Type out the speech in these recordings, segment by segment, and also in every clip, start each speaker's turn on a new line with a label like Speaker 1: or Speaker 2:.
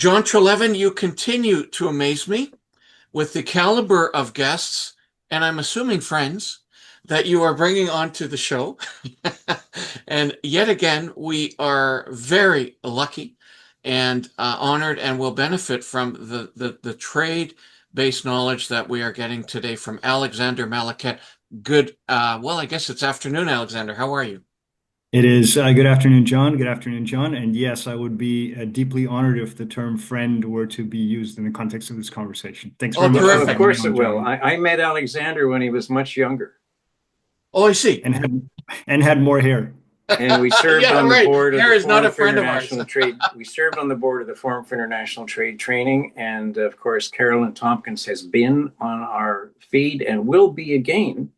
Speaker 1: John Trelevin, you continue to amaze me with the caliber of guests, and I'm assuming friends, that you are bringing onto the show. And yet again, we are very lucky and honored and will benefit from the trade-based knowledge that we are getting today from Alexander Malaket. Good, well, I guess it's afternoon, Alexander. How are you?
Speaker 2: It is good afternoon, John. Good afternoon, John. And yes, I would be deeply honored if the term friend were to be used in the context of this conversation. Thanks
Speaker 1: Oh,
Speaker 2: very much for
Speaker 3: Well, of
Speaker 1: terrific.
Speaker 2: having me
Speaker 3: course it
Speaker 2: on,
Speaker 3: will.
Speaker 2: John.
Speaker 3: I met Alexander when he was much younger,
Speaker 1: Oh, I see.
Speaker 2: And had more hair.
Speaker 3: and we served
Speaker 1: Yeah,
Speaker 3: on the
Speaker 1: right.
Speaker 3: board of
Speaker 1: Hair
Speaker 3: the
Speaker 1: is not a
Speaker 3: Forum for
Speaker 1: friend of ours.
Speaker 3: International Trade. We served on the board of the Forum for International Trade Training, and of course, Carolyn Tompkins has been on our feed and will be again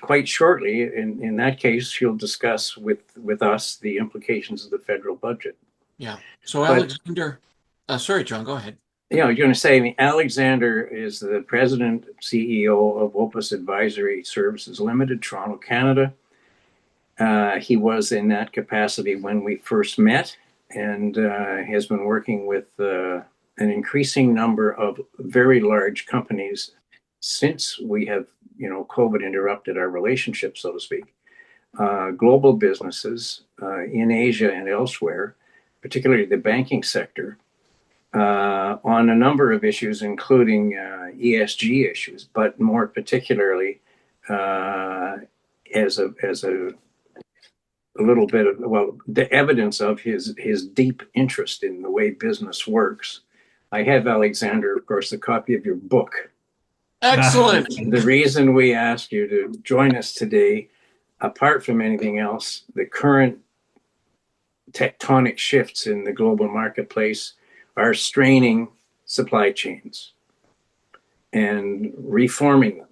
Speaker 3: quite shortly. In that case, she'll discuss with us the implications of the federal budget.
Speaker 1: Yeah. So
Speaker 3: But
Speaker 1: Alexander, sorry, John, go ahead.
Speaker 3: you're going to say, I mean, Alexander is the president, CEO of Opus Advisory Services Limited, Toronto, Canada. He was in that capacity when we first met and has been working with an increasing number of very large companies since we have, COVID interrupted our relationship, so to speak. Global businesses in Asia and elsewhere, particularly the banking sector, on a number of issues, including ESG issues, but more particularly as a little bit of, well, the evidence of his deep interest in the way business works. I have, Alexander, of course, a copy of your book.
Speaker 1: Excellent.
Speaker 3: The reason we ask you to join us today, apart from anything else, the current tectonic shifts in the global marketplace are straining supply chains and reforming them.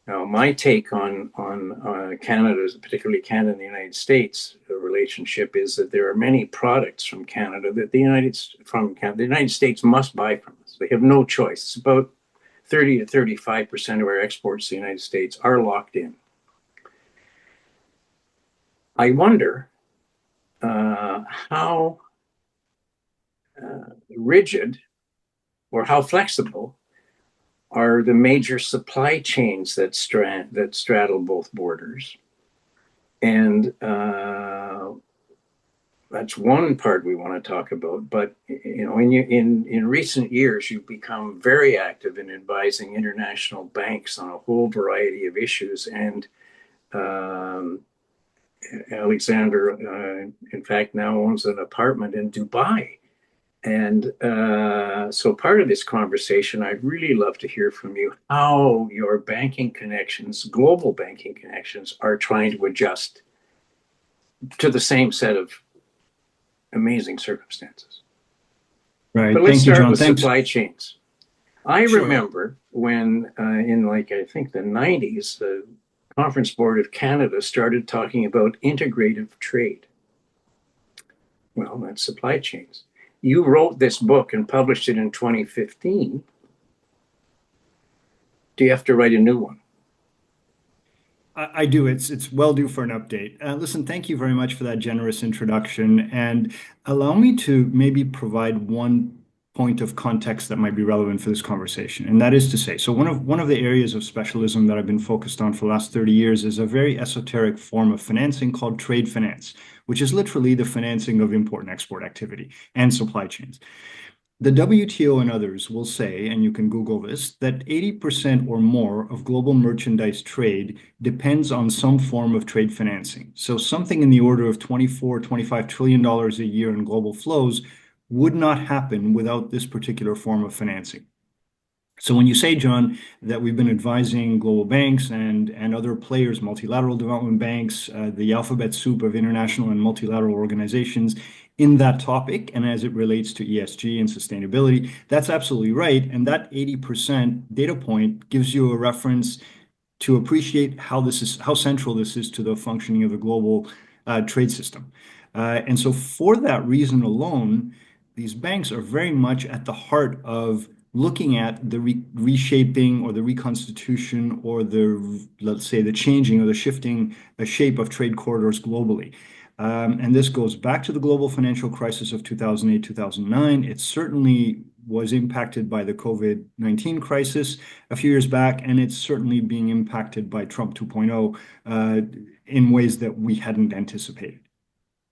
Speaker 3: Now, my take on Canada, particularly Canada and the United States relationship, is that there are many products from Canada that the United States must buy from us. They have no choice. It's about 30 to 35% of our exports to the United States are locked in. I wonder how rigid or how flexible are the major supply chains that straddle both borders. And that's one part we want to talk about. But in recent years, you've become very active in advising international banks on a whole variety of issues. And Alexander, in fact, now owns an apartment in Dubai. And so part of this conversation, I'd really love to hear from you how your banking connections, global banking connections, are trying to adjust to the same set of amazing circumstances.
Speaker 2: Right.
Speaker 3: But let's
Speaker 2: Thank you,
Speaker 3: start
Speaker 2: John.
Speaker 3: with
Speaker 2: Thanks.
Speaker 3: supply chains. I
Speaker 1: Sure.
Speaker 3: remember when I think the 90s, the Conference Board of Canada started talking about integrative trade. Well, that's supply chains. You wrote this book and published it in 2015. Do you have to write a new one?
Speaker 2: I do. It's well due for an update. Listen, thank you very much for that generous introduction, and allow me to maybe provide one point of context that might be relevant for this conversation. And that is to say, so one of the areas of specialism that I've been focused on for the last 30 years is a very esoteric form of financing called trade finance, which is literally the financing of import and export activity and supply chains. The WTO and others will say, and you can Google this, that 80% or more of global merchandise trade depends on some form of trade financing. So something in the order of 24, $25 trillion a year in global flows would not happen without this particular form of financing. So when you say, John, that we've been advising global banks and other players, multilateral development banks, the alphabet soup of international and multilateral organizations in that topic, and as it relates to ESG and sustainability, that's absolutely right. And that 80% data point gives you a reference to appreciate how central this is to the functioning of the global trade system. And so for that reason alone, these banks are very much at the heart of looking at the reshaping or the reconstitution or let's say, the changing or the shifting shape of trade corridors globally. And this goes back to the global financial crisis of 2008, 2009. It certainly was impacted by the COVID-19 crisis a few years back, and it's certainly being impacted by Trump 2.0 in ways that we hadn't anticipated.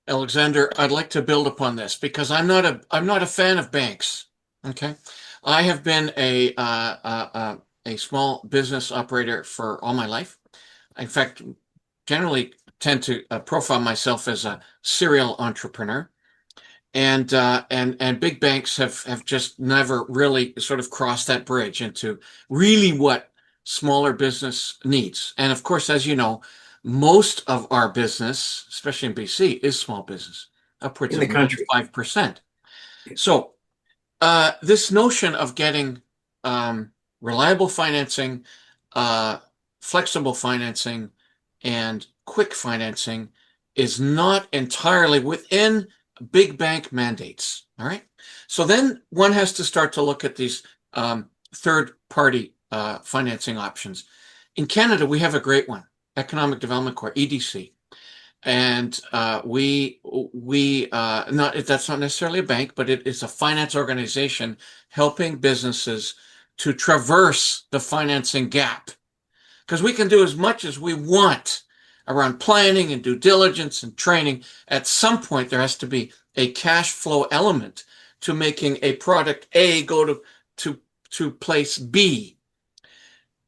Speaker 1: Alexander, I'd like to build upon this because I'm not a fan of banks. Okay, I have been a small business operator for all my life. In fact, generally tend to profile myself as a serial entrepreneur. And big banks have just never really sort of crossed that bridge into really what smaller business needs. And of course, as you know, most of our business, especially in BC, is small business, upwards
Speaker 3: in the
Speaker 1: of
Speaker 3: country.
Speaker 1: 95%. So this notion of getting reliable financing, uh, flexible financing, and quick financing is not entirely within big bank mandates. All right. So then one has to start to look at these third party financing options. In Canada, we have a great one, Economic Development Corps, EDC. And we not that's not necessarily a bank, but it is a finance organization helping businesses to traverse the financing gap. Because we can do as much as we want around planning and due diligence and training. At some point, there has to be a cash flow element to making a product A go to place B.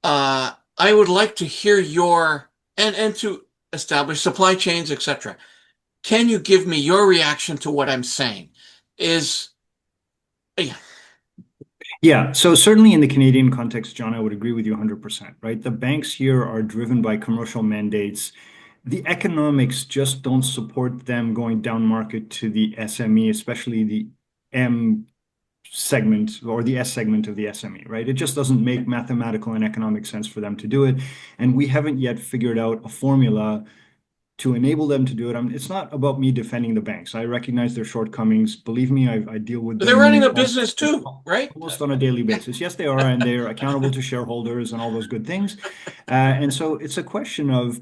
Speaker 1: I would like to hear your and to establish supply chains, etc. Can you give me your reaction to what I'm saying? Is yeah,
Speaker 2: Yeah, so certainly in the Canadian context, John, I would agree with you 100%, right? The banks here are driven by commercial mandates. The economics just don't support them going down market to the SME, especially the M segment or the S segment of the SME, right? It just doesn't make mathematical and economic sense for them to do it. And we haven't yet figured out a formula to enable them to do it. It's not about me defending the banks. I recognize their shortcomings. Believe me, I deal with
Speaker 1: they're running a
Speaker 2: them
Speaker 1: business too, right?
Speaker 2: almost on a daily basis. Yes, they are, and they're accountable to shareholders and all those good things. And so it's a question of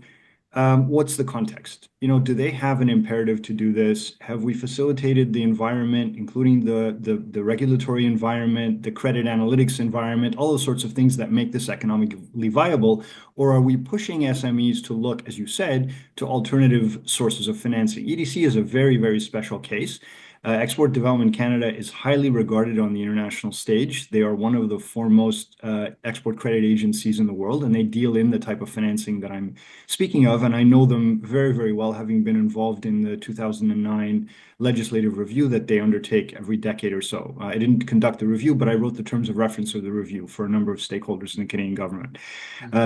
Speaker 2: what's the context? Do they have an imperative to do this? Have we facilitated the environment, including the regulatory environment, the credit analytics environment, all those sorts of things that make this economically viable? Or are we pushing SMEs to look, as you said, to alternative sources of financing? EDC is a very, very special case. Export Development Canada is highly regarded on the international stage. They are one of the foremost export credit agencies in the world, and they deal in the type of financing that I'm speaking of. And I know them very, very well, having been involved in the 2009 legislative review that they undertake every decade or so. I didn't conduct the review, but I wrote the terms of reference of the review for a number of stakeholders in the Canadian government.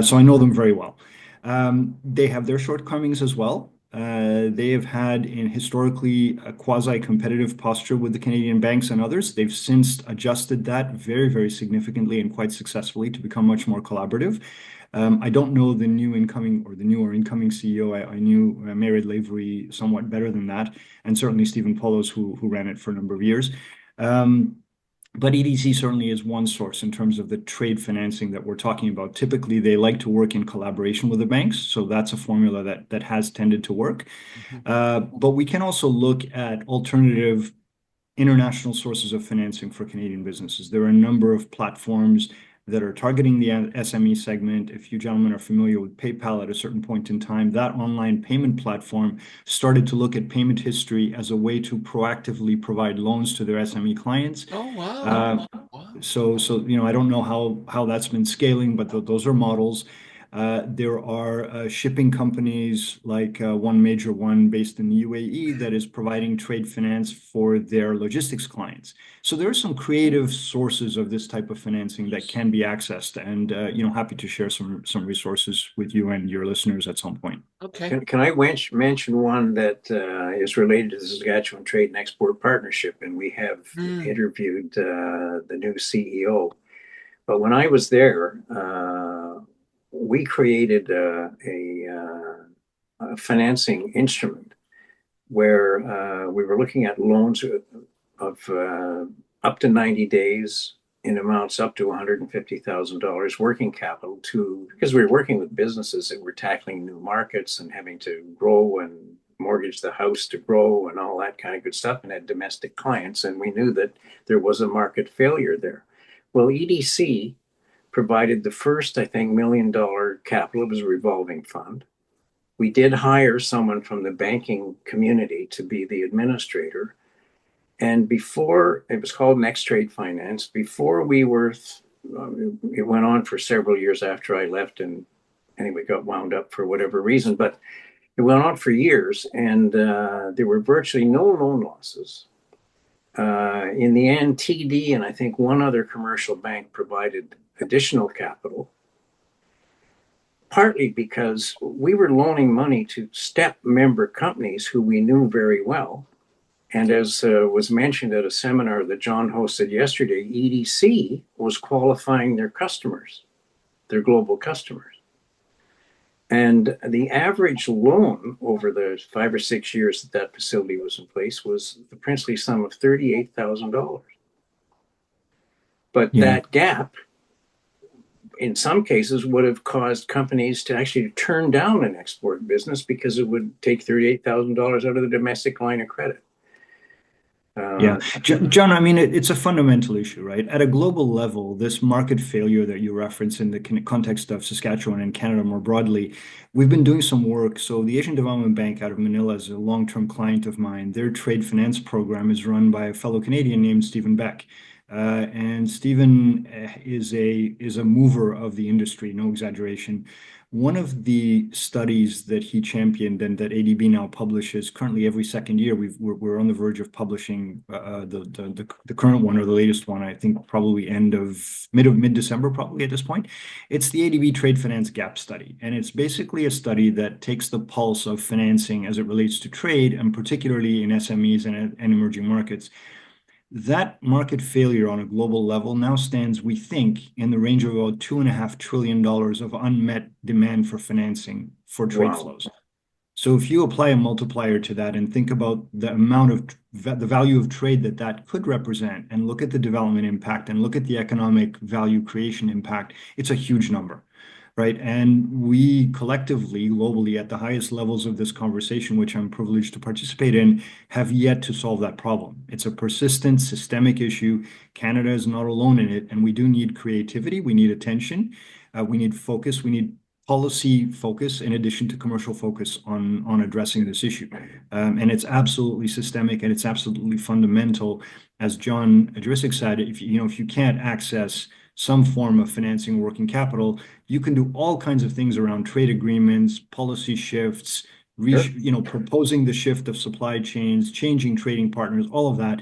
Speaker 2: So I know them very well. They have their shortcomings as well. They have had in historically a quasi-competitive posture with the Canadian banks and others. They've since adjusted that very, very significantly and quite successfully to become much more collaborative. I don't know the new incoming or the new or incoming CEO. I knew Mary Lavery somewhat better than that, and certainly Stephen Poloz, who ran it for a number of years. But EDC certainly is one source in terms of the trade financing that we're talking about. Typically, they like to work in collaboration with the banks, so that's a formula that has tended to work. But we can also look at alternative international sources of financing for Canadian businesses. There are a number of platforms that are targeting the SME segment. If you gentlemen are familiar with PayPal, at a certain point in time, that online payment platform started to look at payment history as a way to proactively provide loans to their SME clients.
Speaker 1: Oh wow. Wow.
Speaker 2: So I don't know how that's been scaling, but those are models. There are shipping companies like one major one based in the UAE that is providing trade finance for their logistics clients. So there are some creative sources of this type of financing that can be accessed, and happy to share some resources with you and your listeners at some point.
Speaker 1: Okay.
Speaker 3: Can I mention one that is related to the Saskatchewan Trade and Export Partnership? And we have interviewed the new CEO. But when I was there, we created a financing instrument where we were looking at loans of up to 90 days in amounts up to $150,000 working capital because we were working with businesses that were tackling new markets and having to grow and mortgage the house to grow and all that kind of good stuff, and had domestic clients. And we knew that there was a market failure there. Well, EDC provided the first, I think, $1 million capital. It was a revolving fund. We did hire someone from the banking community to be the administrator. And before, it was called Next Trade Finance. Before we were, it went on for several years after I left, and anyway, got wound up for whatever reason. But it went on for years, and there were virtually no loan losses. In the end, TD and I think one other commercial bank provided additional capital, partly because we were loaning money to step member companies who we knew very well. And as was mentioned at a seminar that John hosted yesterday, EDC was qualifying their customers, their global customers. And the average loan over the 5 or 6 years that that facility was in place was the princely sum of $38,000. But that gap, in some cases, would have caused companies to actually turn down an export business because it would take $38,000 out of the domestic line of credit.
Speaker 2: Yeah, John, I mean, it's a fundamental issue, right? At a global level, this market failure that you reference in the context of Saskatchewan and Canada more broadly, we've been doing some work. So the Asian Development Bank out of Manila is a long-term client of mine. Their trade finance program is run by a fellow Canadian named Stephen Beck. And Stephen is a mover of the industry, no exaggeration. One of the studies that he championed and that ADB now publishes currently every second year, we're on the verge of publishing the current one or the latest one, I think probably mid-December probably at this point. It's the ADB Trade Finance Gap Study. And it's basically a study that takes the pulse of financing as it relates to trade, and particularly in SMEs and emerging markets. That market failure on a global level now stands, we think, in the range of about $2.5 trillion of unmet demand for financing for trade flows. So if you apply a multiplier to that and think about the amount of the value of trade that could represent, and look at the development impact and look at the economic value creation impact, it's a huge number. Right. And we collectively, globally, at the highest levels of this conversation, which I'm privileged to participate in, have yet to solve that problem. It's a persistent, systemic issue. Canada is not alone in it. And we do need creativity. We need attention. We need focus. We need policy focus in addition to commercial focus on addressing this issue. And it's absolutely systemic, and it's absolutely fundamental. As John Adrisic said, if you can't access some form of financing working capital, you can do all kinds of things around trade agreements, policy shifts, proposing the shift of supply chains, changing trading partners, all of that.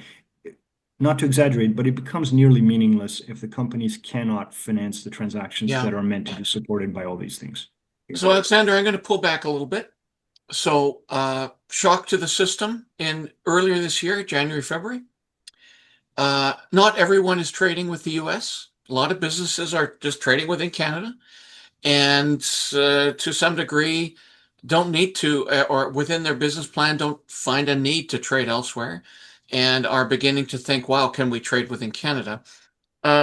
Speaker 2: Not to exaggerate, but it becomes nearly meaningless if the companies cannot finance the transactions that are meant to be supported by all these things.
Speaker 1: So, Alexander, I'm going to pull back a little bit. So, shock to the system earlier this year, January, February. Not everyone is trading with the US. A lot of businesses are just trading within Canada, and to some degree don't need to, or within their business plan, don't find a need to trade elsewhere, and are beginning to think, wow, can we trade within Canada?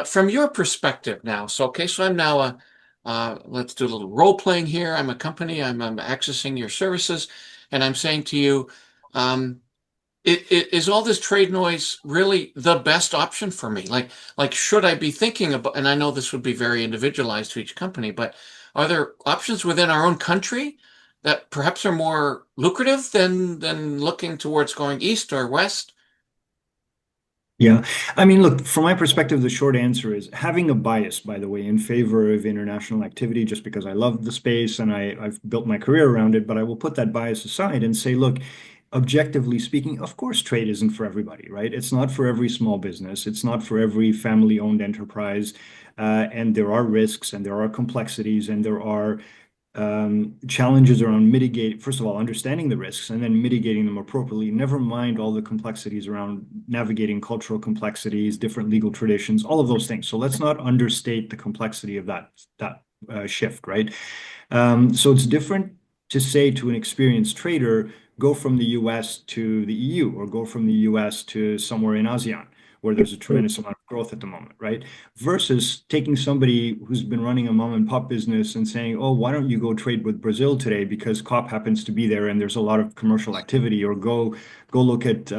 Speaker 1: From your perspective now, so I'm now let's do a little role playing here. I'm a company, I'm accessing your services, and I'm saying to you, is all this trade noise really the best option for me? Like, should I be thinking about, and I know this would be very individualized to each company, but are there options within our own country that perhaps are more lucrative than looking towards going east or west?
Speaker 2: Yeah. I mean, look, from my perspective, the short answer is having a bias, by the way, in favor of international activity, just because I love the space and I've built my career around it, but I will put that bias aside and say, look, objectively speaking, of course, trade isn't for everybody, right? It's not for every small business. It's not for every family-owned enterprise. And there are risks and there are complexities and there are challenges around first of all, understanding the risks and then mitigating them appropriately, never mind all the complexities around navigating cultural complexities, different legal traditions, all of those things. So let's not understate the complexity of that shift, right? So it's different to say to an experienced trader, go from the US to the EU or go from the US to somewhere in ASEAN where there's a tremendous amount of growth at the moment, right? Versus taking somebody who's been running a mom and pop business and saying, oh, why don't you go trade with Brazil today because COP happens to be there and there's a lot of commercial activity, or go look at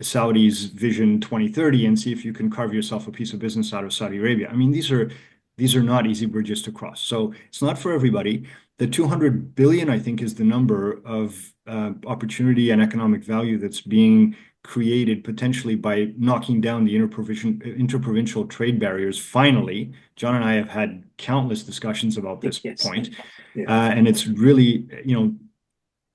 Speaker 2: Saudi's Vision 2030 and see if you can carve yourself a piece of business out of Saudi Arabia. I mean, these are not easy bridges to cross. So it's not for everybody. The 200 billion, I think, is the number of opportunity and economic value that's being created potentially by knocking down the interprovincial trade barriers. Finally, John and I have had countless discussions about this point. And it's really,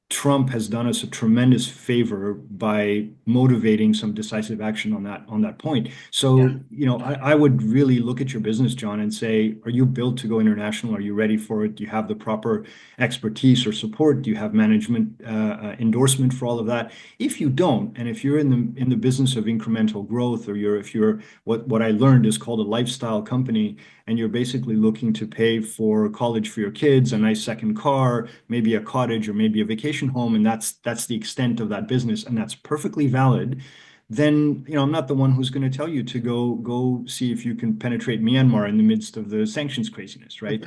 Speaker 2: Trump has done us a tremendous favor by motivating some decisive action on that point. So, I would really look at your business, John, and say, are you built to go international? Are you ready for it? Do you have the proper expertise or support? Do you have management endorsement for all of that? If you don't, and if you're in the business of incremental growth, or if you're what I learned is called a lifestyle company, and you're basically looking to pay for college for your kids, a nice second car, maybe a cottage or maybe a vacation home, and that's the extent of that business, and that's perfectly valid, then I'm not the one who's going to tell you to go see if you can penetrate Myanmar in the midst of the sanctions craziness, right?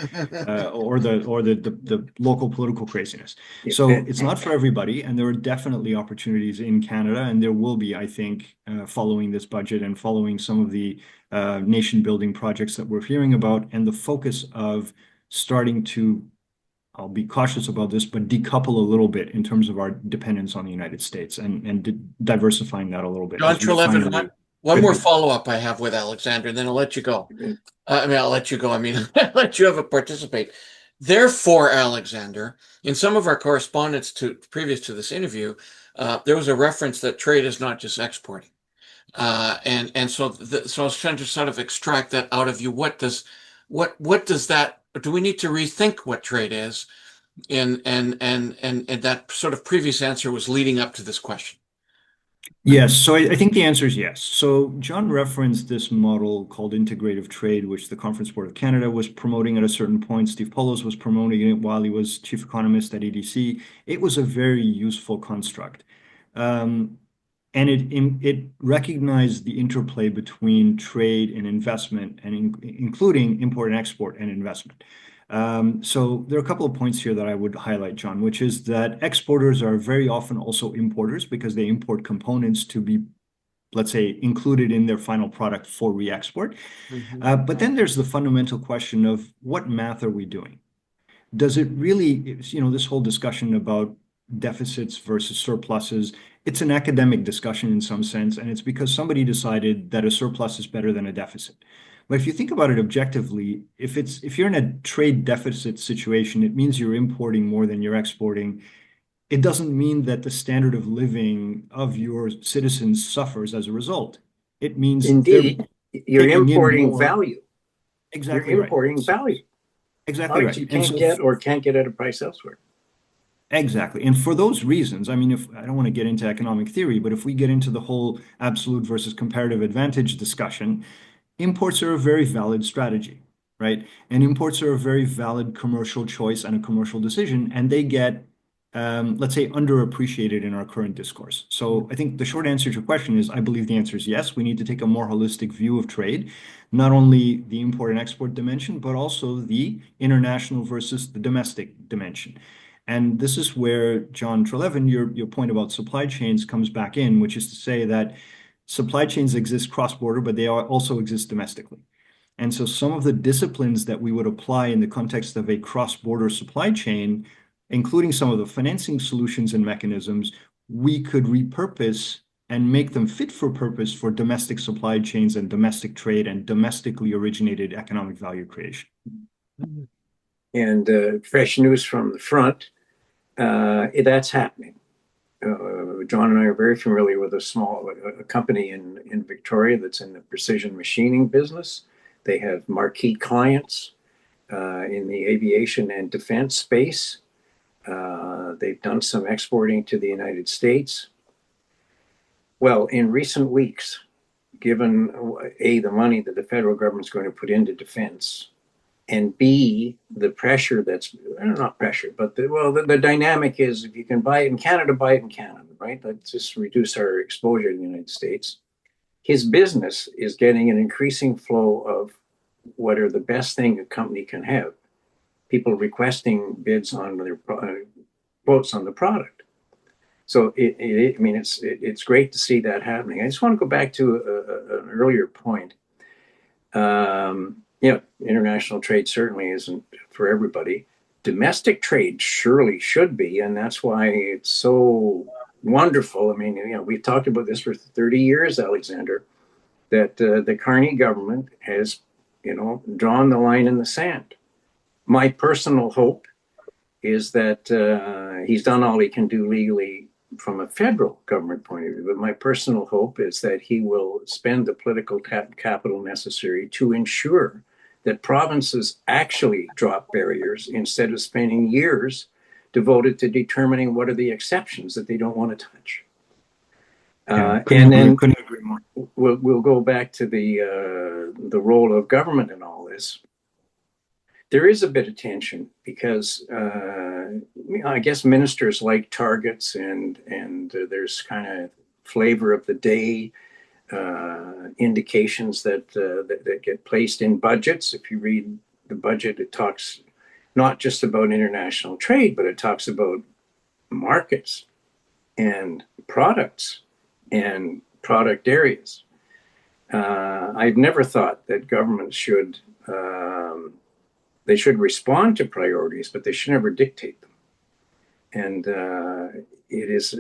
Speaker 2: Or the local political craziness. So it's not for everybody, and there are definitely opportunities in Canada, and there will be, I think, following this budget and following some of the nation building projects that we're hearing about, and the focus of starting to, I'll be cautious about this, but decouple a little bit in terms of our dependence on the United States, and diversifying that a little bit.
Speaker 1: John Treleaven, one more follow-up I have with Alexander, and then I'll let you go. I'll let you go. I'll let you have a participate. Therefore, Alexander, in some of our correspondence previous to this interview, there was a reference that trade is not just exporting. So I was trying to sort of extract that out of you. What does that? Do we need to rethink what trade is? And that sort of previous answer was leading up to this question.
Speaker 2: Yes, so I think the answer is yes. So John referenced this model called integrative trade, which the Conference Board of Canada was promoting at a certain point. Steve Poloz was promoting it while he was chief economist at EDC. It was a very useful construct. And it recognized the interplay between trade and investment, and including import and export and investment. So there are a couple of points here that I would highlight, John, which is that exporters are very often also importers because they import components to be, let's say, included in their final product for re-export. But then there's the fundamental question of what math are we doing? Does it really, this whole discussion about deficits versus surpluses, it's an academic discussion in some sense, and it's because somebody decided that a surplus is better than a deficit. But if you think about it objectively, if you're in a trade deficit situation, it means you're importing more than you're exporting. It doesn't mean that the standard of living of your citizens suffers as a result. It means
Speaker 3: indeed you're importing value.
Speaker 2: Exactly,
Speaker 3: you're importing value.
Speaker 2: Exactly right.
Speaker 3: You can't get at a price elsewhere.
Speaker 2: Exactly. And for those reasons, I mean, if I don't want to get into economic theory, but if we get into the whole absolute versus comparative advantage discussion, imports are a very valid strategy, right? And imports are a very valid commercial choice and a commercial decision, and they get, let's say, underappreciated in our current discourse. So I think the short answer to your question is, I believe the answer is yes. We need to take a more holistic view of trade, not only the import and export dimension, but also the international versus the domestic dimension. And this is where, John Treleaven, your point about supply chains comes back in, which is to say that supply chains exist cross-border, but they also exist domestically. And so some of the disciplines that we would apply in the context of a cross-border supply chain, including some of the financing solutions and mechanisms, we could repurpose and make them fit for purpose for domestic supply chains and domestic trade and domestically originated economic value creation.
Speaker 3: And fresh news from the front, that's happening. John and I are very familiar with a company in Victoria that's in the precision machining business. They have marquee clients in the aviation and defense space. They've done some exporting to the United States. Well, in recent weeks, given A, the money that the federal government's going to put into defense, and B, the pressure that's, not pressure, but the dynamic is, if you can buy it in Canada, buy it in Canada, right? Let's just reduce our exposure to the United States. his business is getting an increasing flow of what are the best thing a company can have. People requesting bids on their quotes on the product. So I mean, it's great to see that happening. I just want to go back to an earlier point. International trade certainly isn't for everybody. Domestic trade surely should be, and that's why it's so wonderful. I mean, we've talked about this for 30 years, Alexander, that the Carney government has, drawn the line in the sand. My personal hope is that he's done all he can do legally from a federal government point of view. But my personal hope is that he will spend the political capital necessary to ensure that provinces actually drop barriers instead of spending years devoted to determining what are the exceptions that they don't want to touch. And then
Speaker 2: couldn't agree more.
Speaker 3: We'll go back to the role of government in all this. There is a bit of tension because I guess ministers like targets and there's kind of flavor of the day indications that get placed in budgets. If you read the budget, it talks not just about international trade, but it talks about markets and products and product areas. I've never thought that governments should they should respond to priorities, but they should never dictate them. And it is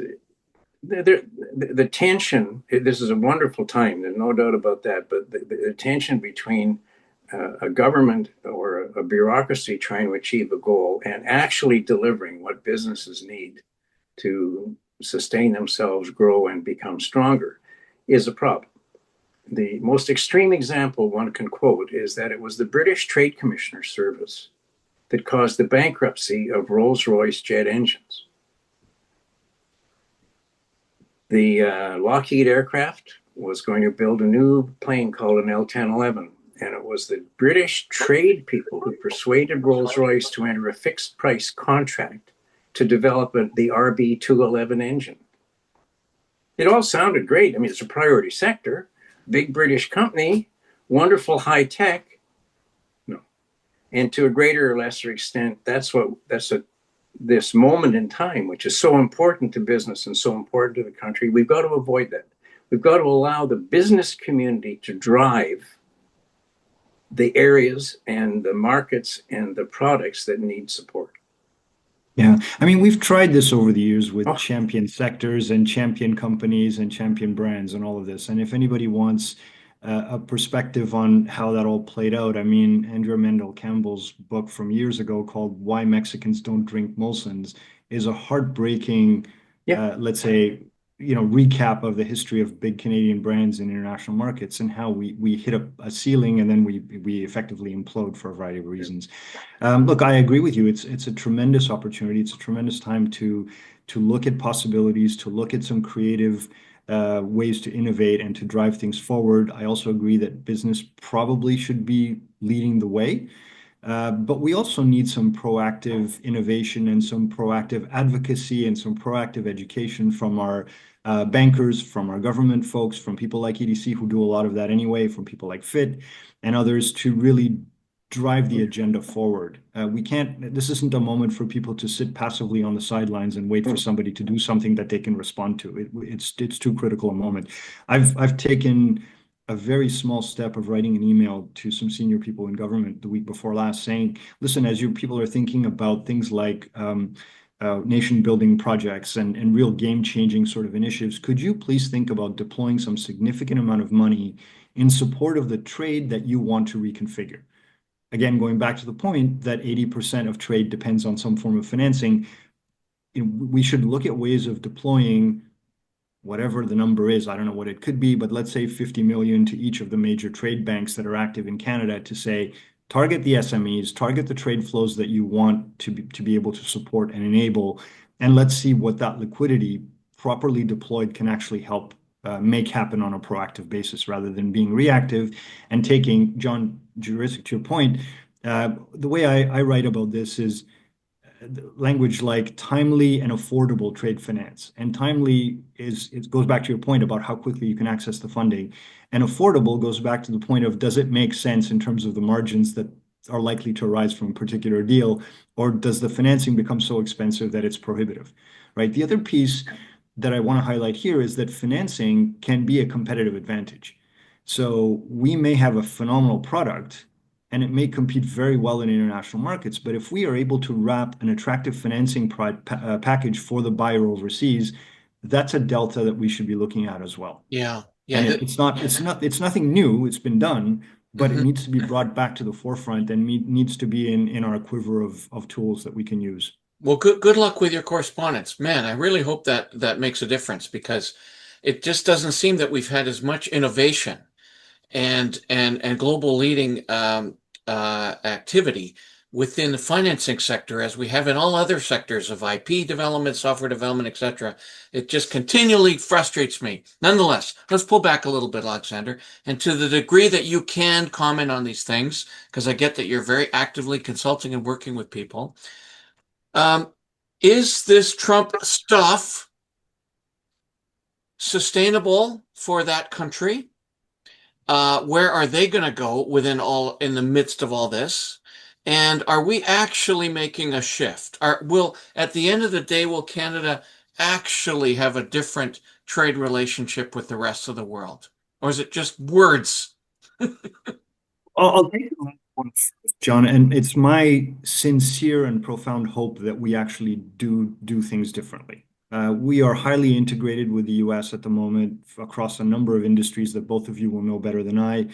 Speaker 3: the tension. This is a wonderful time. There's no doubt about that. But the tension between a government or a bureaucracy trying to achieve a goal and actually delivering what businesses need to sustain themselves, grow, and become stronger is a problem. The most extreme example one can quote is that it was the British Trade Commissioner Service that caused the bankruptcy of Rolls-Royce jet engines. The Lockheed Aircraft was going to build a new plane called an L-1011, and it was the British trade people who persuaded Rolls-Royce to enter a fixed price contract to develop the RB211 engine. It all sounded great. I mean, it's a priority sector. Big British company, wonderful high tech. No. And to a greater or lesser extent, this moment in time, which is so important to business and so important to the country. We've got to avoid that. We've got to allow the business community to drive the areas and the markets and the products that need support.
Speaker 2: Yeah, I mean, we've tried this over the years with champion sectors and champion companies and champion brands and all of this. And if anybody wants a perspective on how that all played out, I mean, Andrea Mendel Campbell's book from years ago called Why Mexicans Don't Drink Molson's is a heartbreaking, let's say, recap of the history of big Canadian brands in international markets and how we hit a ceiling and then we effectively implode for a variety of reasons. Look, I agree with you. It's a tremendous opportunity. It's a tremendous time to look at possibilities, to look at some creative ways to innovate and to drive things forward. I also agree that business probably should be leading the way. But we also need some proactive innovation and some proactive advocacy and some proactive education from our bankers, from our government folks, from people like EDC who do a lot of that anyway, from people like FIT and others to really drive the agenda forward. This isn't a moment for people to sit passively on the sidelines and wait for somebody to do something that they can respond to. It's too critical a moment. I've taken a very small step of writing an email to some senior people in government the week before last saying, listen, as you people are thinking about things like nation building projects and real game changing sort of initiatives, could you please think about deploying some significant amount of money in support of the trade that you want to reconfigure? Again, going back to the point that 80% of trade depends on some form of financing, we should look at ways of deploying whatever the number is. I don't know what it could be, but let's say 50 million to each of the major trade banks that are active in Canada to say, target the SMEs, target the trade flows that you want to be able to support and enable, and let's see what that liquidity properly deployed can actually help make happen on a proactive basis rather than being reactive and taking, John Jurisic, to your point, the way I write about this is language like timely and affordable trade finance. And timely it goes back to your point about how quickly you can access the funding. And affordable goes back to the point of, does it make sense in terms of the margins that are likely to arise from a particular deal, or does the financing become so expensive that it's prohibitive, right? The other piece that I want to highlight here is that financing can be a competitive advantage. So we may have a phenomenal product and it may compete very well in international markets. But if we are able to wrap an attractive financing package for the buyer overseas, that's a delta that we should be looking at as well.
Speaker 1: Yeah. Yeah.
Speaker 2: And it's nothing new. It's been done, but it
Speaker 1: Mhm.
Speaker 2: needs to be brought back to the forefront and needs to be in our quiver of tools that we can use.
Speaker 1: Well, good luck with your correspondence. Man, I really hope that that makes a difference because it just doesn't seem that we've had as much innovation and global leading activity within the financing sector as we have in all other sectors of IP development, software development, etc. It just continually frustrates me. Nonetheless, let's pull back a little bit, Alexander, and to the degree that you can comment on these things, because I get that you're very actively consulting and working with people. Um, is this Trump stuff sustainable for that country? Where are they going to go in the midst of all this? And are we actually making a shift? At the end of the day, will Canada actually have a different trade relationship with the rest of the world? Or is it just words?
Speaker 2: I'll take the last one first, John, and it's my sincere and profound hope that we actually do things differently. We are highly integrated with the US at the moment across a number of industries that both of you will know better than I.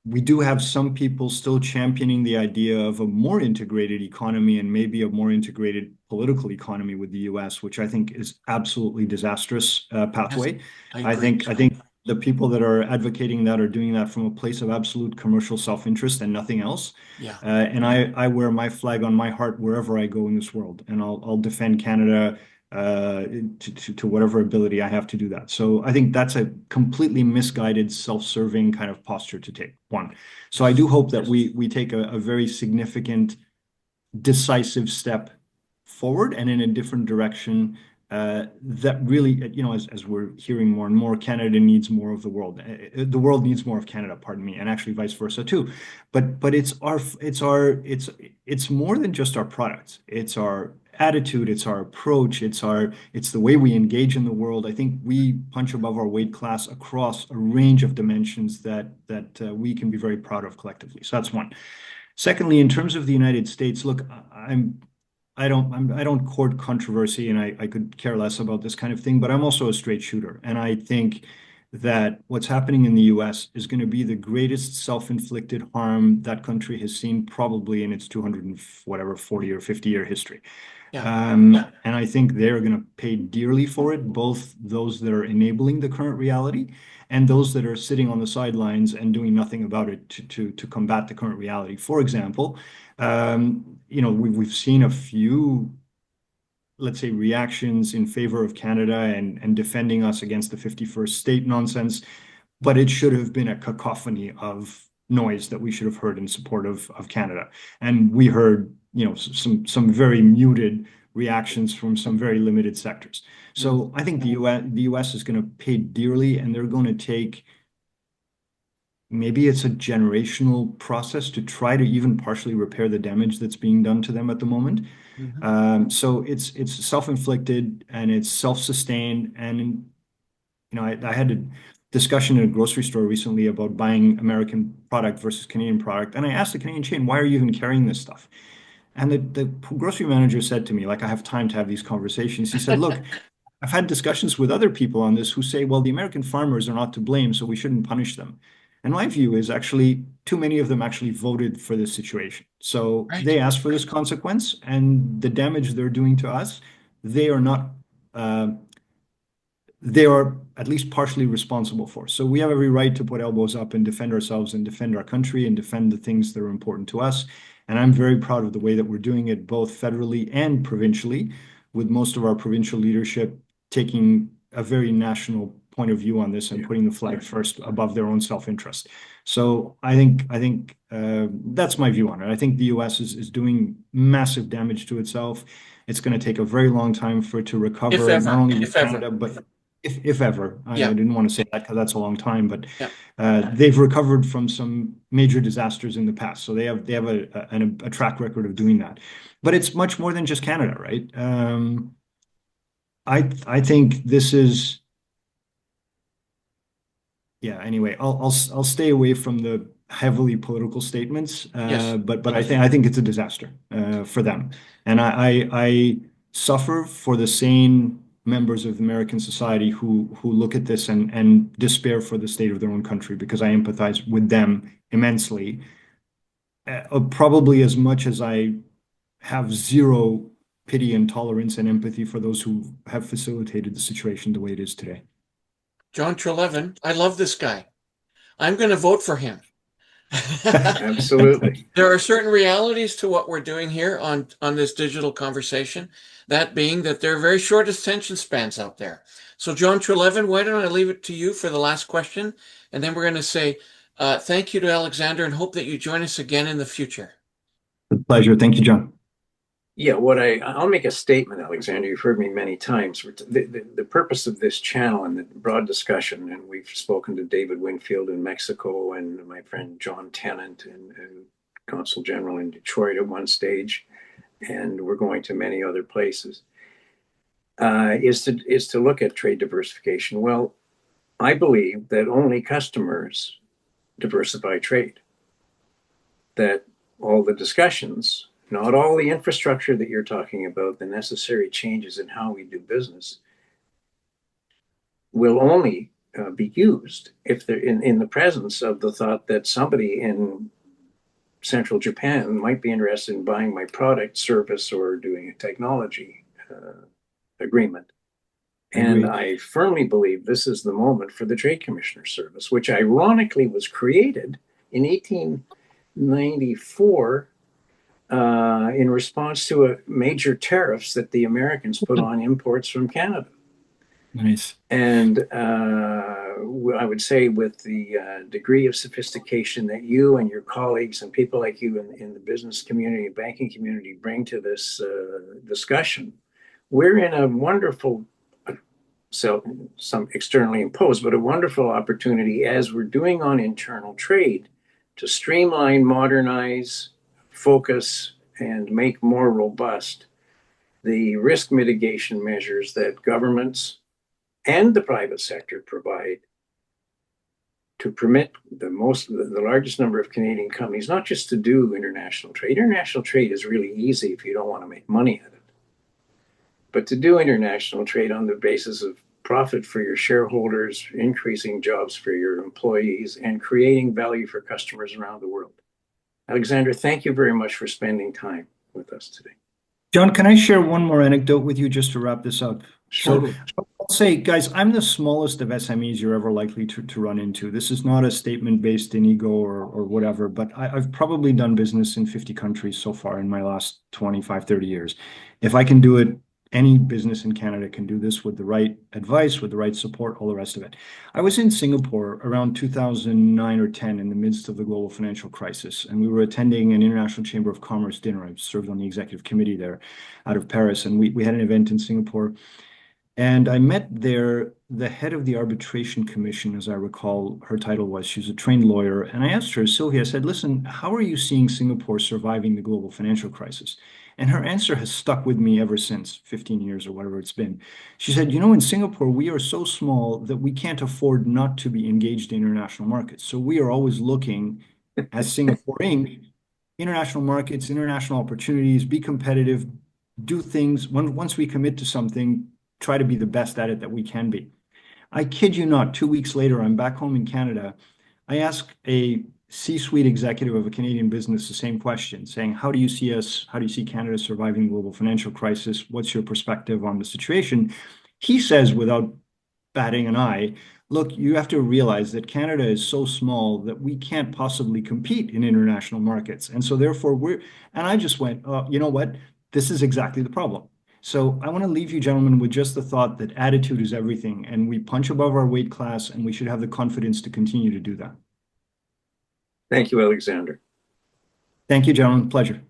Speaker 2: We do have some people still championing the idea of a more integrated economy and maybe a more integrated political economy with the US, which I think is absolutely disastrous
Speaker 1: Yes,
Speaker 2: pathway.
Speaker 1: I
Speaker 2: I
Speaker 1: agree.
Speaker 2: think I think the people that are advocating that are doing that from a place of absolute commercial self-interest and nothing else.
Speaker 1: Yeah.
Speaker 2: And I wear my flag on my heart wherever I go in this world, and I'll defend Canada uh, to whatever ability I have to do that. So I think that's a completely misguided, self-serving kind of posture to take. One. So I do hope that we take a very significant, decisive step forward and in a different direction that really, as we're hearing more and more, Canada needs more of the world. The world needs more of Canada, pardon me, and actually vice versa too. But it's more than just our products. It's our attitude, it's our approach, it's the way we engage in the world. I think we punch above our weight class across a range of dimensions that we can be very proud of collectively. So that's one. Secondly, in terms of the United States, look, I don't court controversy, and I could care less about this kind of thing, but I'm also a straight shooter, and I think that what's happening in the U.S. is going to be the greatest self-inflicted harm that country has seen probably in its 200 and whatever 40 or 50-year history.
Speaker 1: Yeah.
Speaker 2: And I think they're going to pay dearly for it, both those that are enabling the current reality and those that are sitting on the sidelines and doing nothing about it to combat the current reality. For example, we've seen a few, let's say, reactions in favor of Canada and defending us against the 51st state nonsense, but it should have been a cacophony of noise that we should have heard in support of Canada. And we heard, some very muted reactions from some very limited sectors. So I think the US is going to pay dearly, and they're going to take, maybe it's a generational process to try to even partially repair the damage that's being done to them at the moment.
Speaker 1: Mhm.
Speaker 2: So it's self-inflicted and it's self-sustained. And I had a discussion in a grocery store recently about buying American product versus Canadian product, and I asked the Canadian chain, "Why are you even carrying this stuff?" And the grocery manager said to me, like, I have time to have these conversations. He said, "Look, I've had discussions with other people on this who say, well, the American farmers are not to blame, so we shouldn't punish them." And my view is actually too many of them actually voted for this situation. So
Speaker 1: Right.
Speaker 2: they asked for this consequence, and the damage they're doing to us, they are not, uh, they are at least partially responsible for. So we have every right to put elbows up and defend ourselves and defend our country and defend the things that are important to us. And I'm very proud of the way that we're doing it both federally and provincially, with most of our provincial leadership taking a very national point of view on this and putting the flag first above their own self-interest. So I think that's my view on it. I think the U.S. is doing massive damage to itself. It's going to take a very long time for it to
Speaker 1: If
Speaker 2: recover, not
Speaker 1: ever,
Speaker 2: only with
Speaker 1: if ever.
Speaker 2: Canada, but if ever. I
Speaker 1: Yeah,
Speaker 2: didn't want to say that because that's a long time, but
Speaker 1: yeah.
Speaker 2: they've recovered from some major disasters in the past. So they have a track record of doing that. But it's much more than just Canada, right? I think this is yeah. Anyway, I'll stay away from the heavily political statements.
Speaker 1: Yes.
Speaker 2: But I think it's a disaster for them, and I suffer for the sane members of American society who look at this and despair for the state of their own country because I empathize with them immensely, probably as much as I have zero pity and tolerance and empathy for those who have facilitated the situation the way it is today.
Speaker 1: John Trelevin, I love this guy. I'm going to vote for him.
Speaker 3: Absolutely.
Speaker 1: There are certain realities to what we're doing here on this digital conversation, that being that there are very short attention spans out there. So, John Trelevin, why don't I leave it to you for the last question? And then we're going to say thank you to Alexander and hope that you join us again in the future.
Speaker 2: Pleasure. Thank you, John.
Speaker 3: Yeah, I'll make a statement, Alexander. You've heard me many times. The purpose of this channel and the broad discussion, and we've spoken to David Winfield in Mexico and my friend John Tennant and Consul General in Detroit at one stage, and we're going to many other places, is to look at trade diversification. Well, I believe that only customers diversify trade. That all the discussions, not all the infrastructure that you're talking about, the necessary changes in how we do business, will only be used if they're in the presence of the thought that somebody in central Japan might be interested in buying my product, service, or doing a technology agreement. And I firmly believe this is the moment for the Trade Commissioner Service, which ironically was created in 1894 in response to major tariffs that the Americans put on imports from Canada.
Speaker 2: Nice.
Speaker 3: And I would say with the degree of sophistication that you and your colleagues and people like you in the business community, banking community bring to this discussion, we're in a wonderful, so some externally imposed, but a wonderful opportunity as we're doing on internal trade to streamline, modernize, focus, and make more robust the risk mitigation measures that governments and the private sector provide to permit the largest number of Canadian companies, not just to do international trade. International trade is really easy if you don't want to make money at it. But to do international trade on the basis of profit for your shareholders, increasing jobs for your employees, and creating value for customers around the world. Alexander, thank you very much for spending time with us today.
Speaker 2: John, can I share one more anecdote with you just to wrap this up?
Speaker 3: Sure.
Speaker 2: So I'll say, guys, I'm the smallest of SMEs you're ever likely to run into. This is not a statement based in ego or whatever, but I've probably done business in 50 countries so far in my last 25, 30 years. If I can do it, any business in Canada can do this with the right advice, with the right support, all the rest of it. I was in Singapore around 2009 or 10 in the midst of the global financial crisis, and we were attending an International Chamber of Commerce dinner. I served on the executive committee there out of Paris, and we had an event in Singapore. And I met there the head of the arbitration commission, as I recall, her title was. She was a trained lawyer. And I asked her, Sylvia, I said, listen, how are you seeing Singapore surviving the global financial crisis? And her answer has stuck with me ever since, 15 years or whatever it's been. She said, in Singapore, we are so small that we can't afford not to be engaged in international markets. So we are always looking, as Singapore Inc., international markets, international opportunities, be competitive, do things. Once we commit to something, try to be the best at it that we can be. I kid you not, 2 weeks later, I'm back home in Canada. I ask a C-suite executive of a Canadian business the same question, saying, how do you see us? How do you see Canada surviving the global financial crisis? What's your perspective on the situation? He says, without batting an eye, look, you have to realize that Canada is so small that we can't possibly compete in international markets. And so therefore and I just went, you know what? This is exactly the problem. So I want to leave you gentlemen with just the thought that attitude is everything, and we punch above our weight class, and we should have the confidence to continue to do that.
Speaker 3: Thank you, Alexander.
Speaker 2: Thank you, gentlemen. Pleasure.